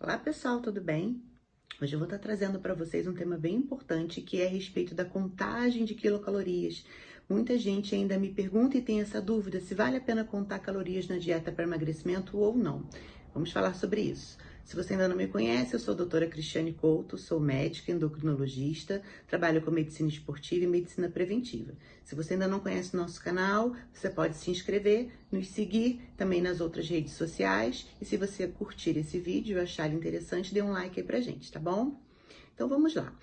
Olá pessoal, tudo bem? Hoje eu vou estar trazendo para vocês um tema bem importante que é a respeito da contagem de quilocalorias. Muita gente ainda me pergunta e tem essa dúvida se vale a pena contar calorias na dieta para emagrecimento ou não. Vamos falar sobre isso. Se você ainda não me conhece, eu sou a doutora Cristiane Couto, sou médica endocrinologista, trabalho com medicina esportiva e medicina preventiva. Se você ainda não conhece o nosso canal, você pode se inscrever, nos seguir também nas outras redes sociais e se você curtir esse vídeo e achar ele interessante, dê um like aí pra gente, tá bom? Então vamos lá.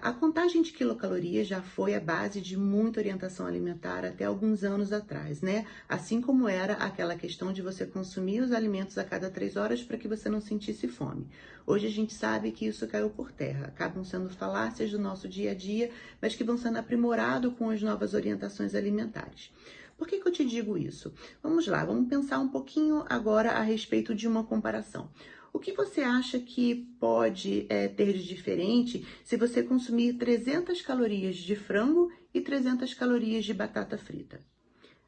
A contagem de quilocalorias já foi a base de muita orientação alimentar até alguns anos atrás, né? Assim como era aquela questão de você consumir os alimentos a cada 3 horas para que você não sentisse fome. Hoje a gente sabe que isso caiu por terra, acabam sendo falácias do nosso dia a dia, mas que vão sendo aprimorados com as novas orientações alimentares. Por que eu te digo isso? Vamos lá, vamos pensar um pouquinho agora a respeito de uma comparação. O que você acha que pode ter de diferente se você consumir 300 calorias de frango e 300 calorias de batata frita?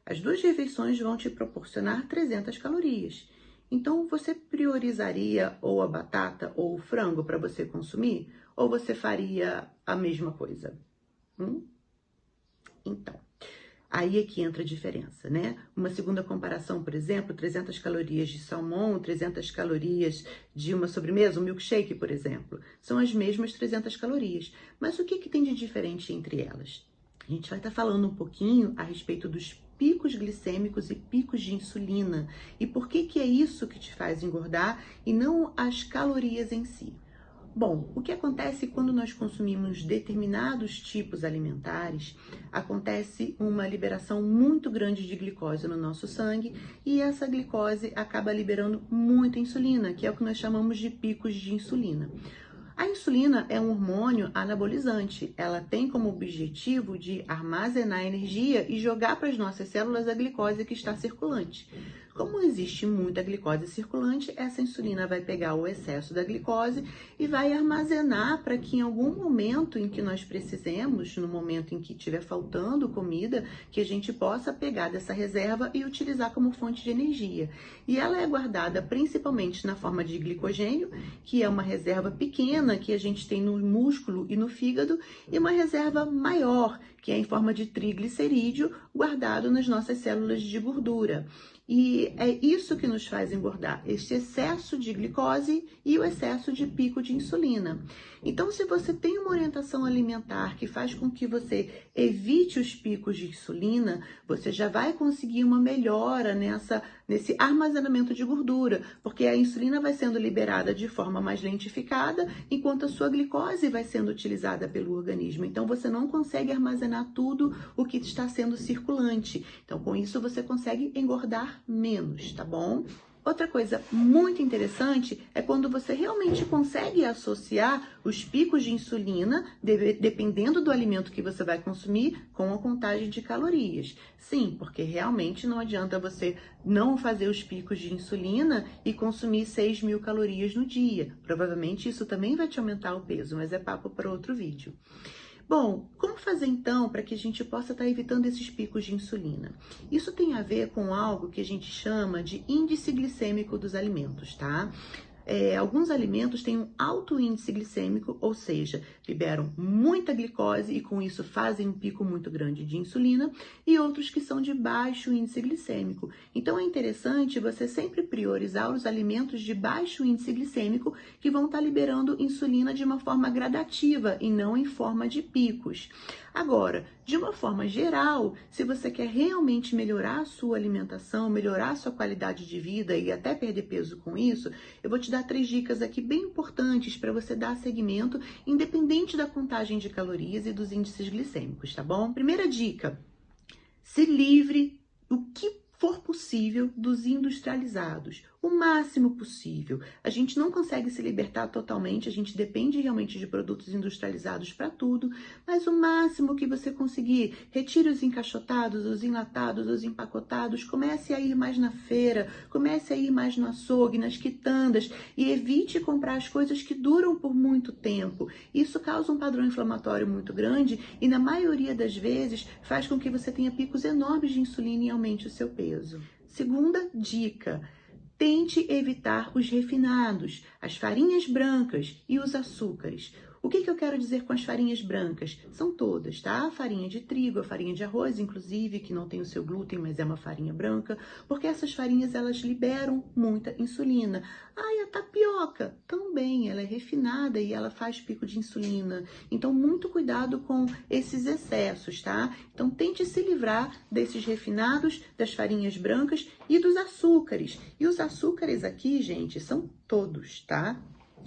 As duas refeições vão te proporcionar 300 calorias. Então, você priorizaria ou a batata ou o frango para você consumir? Ou você faria a mesma coisa? Então, aí é que entra a diferença, né? Uma segunda comparação, por exemplo, 300 calorias de salmão, 300 calorias de uma sobremesa, um milkshake, por exemplo. São as mesmas 300 calorias. Mas o que tem de diferente entre elas? A gente vai estar falando um pouquinho a respeito dos picos glicêmicos e picos de insulina. E por que é isso que te faz engordar e não as calorias em si? Bom, o que acontece quando nós consumimos determinados tipos alimentares, acontece uma liberação muito grande de glicose no nosso sangue e essa glicose acaba liberando muita insulina, que é o que nós chamamos de picos de insulina. A insulina é um hormônio anabolizante, ela tem como objetivo de armazenar energia e jogar para as nossas células a glicose que está circulante. Como existe muita glicose circulante, essa insulina vai pegar o excesso da glicose e vai armazenar para que em algum momento em que nós precisemos, no momento em que estiver faltando comida, que a gente possa pegar dessa reserva e utilizar como fonte de energia. E ela é guardada principalmente na forma de glicogênio, que é uma reserva pequena que a gente tem no músculo e no fígado, e uma reserva maior, que é em forma de triglicerídeo, guardado nas nossas células de gordura. E é isso que nos faz engordar, este excesso de glicose e o excesso de pico de insulina. Então, se você tem uma orientação alimentar que faz com que você evite os picos de insulina, você já vai conseguir uma melhora nesse armazenamento de gordura, porque a insulina vai sendo liberada de forma mais lentificada, enquanto a sua glicose vai sendo utilizada pelo organismo. Então, você não consegue armazenar tudo o que está sendo circulante. Então, com isso, você consegue engordar menos, tá bom? Outra coisa muito interessante é quando você realmente consegue associar os picos de insulina, dependendo do alimento que você vai consumir, com a contagem de calorias. Sim, porque realmente não adianta você não fazer os picos de insulina e consumir 6.000 calorias no dia. Provavelmente isso também vai te aumentar o peso, mas é papo para outro vídeo. Bom, como fazer então para que a gente possa estar evitando esses picos de insulina? Isso tem a ver com algo que a gente chama de índice glicêmico dos alimentos, tá? Alguns alimentos têm um alto índice glicêmico, ou seja, liberam muita glicose e com isso fazem um pico muito grande de insulina, e outros que são de baixo índice glicêmico. Então é interessante você sempre priorizar os alimentos de baixo índice glicêmico que vão estar liberando insulina de uma forma gradativa e não em forma de picos. Agora, de uma forma geral, se você quer realmente melhorar a sua alimentação, melhorar a sua qualidade de vida e até perder peso com isso, eu vou te dar 3 dicas aqui bem importantes para você dar seguimento, independente da contagem de calorias e dos índices glicêmicos, tá bom? Primeira dica: se livre o que for possível dos industrializados, o máximo possível. A gente não consegue se libertar totalmente, a gente depende realmente de produtos industrializados para tudo, mas o máximo que você conseguir, retire os encaixotados, os enlatados, os empacotados, comece a ir mais na feira, comece a ir mais no açougue, nas quitandas e evite comprar as coisas que duram por muito tempo. Isso causa um padrão inflamatório muito grande e na maioria das vezes faz com que você tenha picos enormes de insulina e aumente o seu peso. Segunda dica: Tente evitar os refinados, as farinhas brancas e os açúcares. O que eu quero dizer com as farinhas brancas? São todas, tá? A farinha de trigo, a farinha de arroz, inclusive, que não tem o seu glúten, mas é uma farinha branca, porque essas farinhas, elas liberam muita insulina. E a tapioca também, ela é refinada e ela faz pico de insulina. Então, muito cuidado com esses excessos, tá? Então, tente se livrar desses refinados, das farinhas brancas e dos açúcares. E os açúcares aqui, gente, são todos, tá?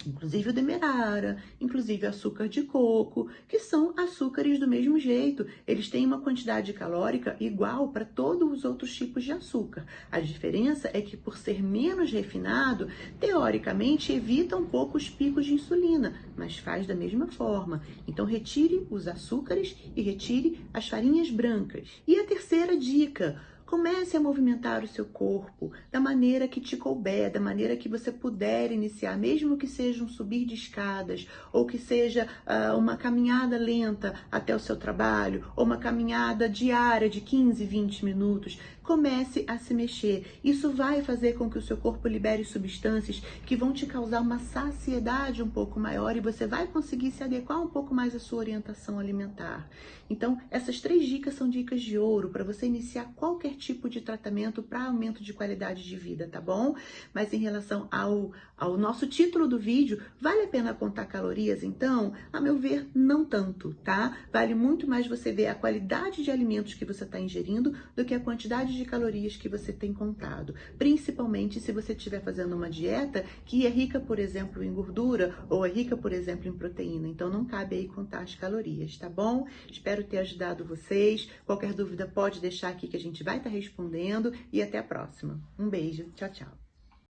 Inclusive o demerara, inclusive açúcar de coco, que são açúcares do mesmo jeito. Eles têm uma quantidade calórica igual para todos os outros tipos de açúcar. A diferença é que, por ser menos refinado, teoricamente evita um pouco os picos de insulina, mas faz da mesma forma. Então, retire os açúcares e retire as farinhas brancas. E a terceira dica: comece a movimentar o seu corpo da maneira que te couber, da maneira que você puder iniciar, mesmo que seja um subir de escadas, ou que seja uma caminhada lenta até o seu trabalho, ou uma caminhada diária de 15, 20 minutos. Comece a se mexer. Isso vai fazer com que o seu corpo libere substâncias que vão te causar uma saciedade um pouco maior e você vai conseguir se adequar um pouco mais à sua orientação alimentar. Então, essas 3 dicas são dicas de ouro para você iniciar qualquer tipo de tratamento para aumento de qualidade de vida, tá bom? Mas em relação ao nosso título do vídeo, vale a pena contar calorias? Então, a meu ver, não tanto, tá? Vale muito mais você ver a qualidade de alimentos que você está ingerindo do que a quantidade de calorias que você tem contado. Principalmente se você estiver fazendo uma dieta que é rica, por exemplo, em gordura ou é rica, por exemplo, em proteína. Então, não cabe aí contar as calorias, tá bom? Espero ter ajudado vocês. Qualquer dúvida pode deixar aqui que a gente vai estar respondendo e até a próxima. Um beijo. Tchau, tchau.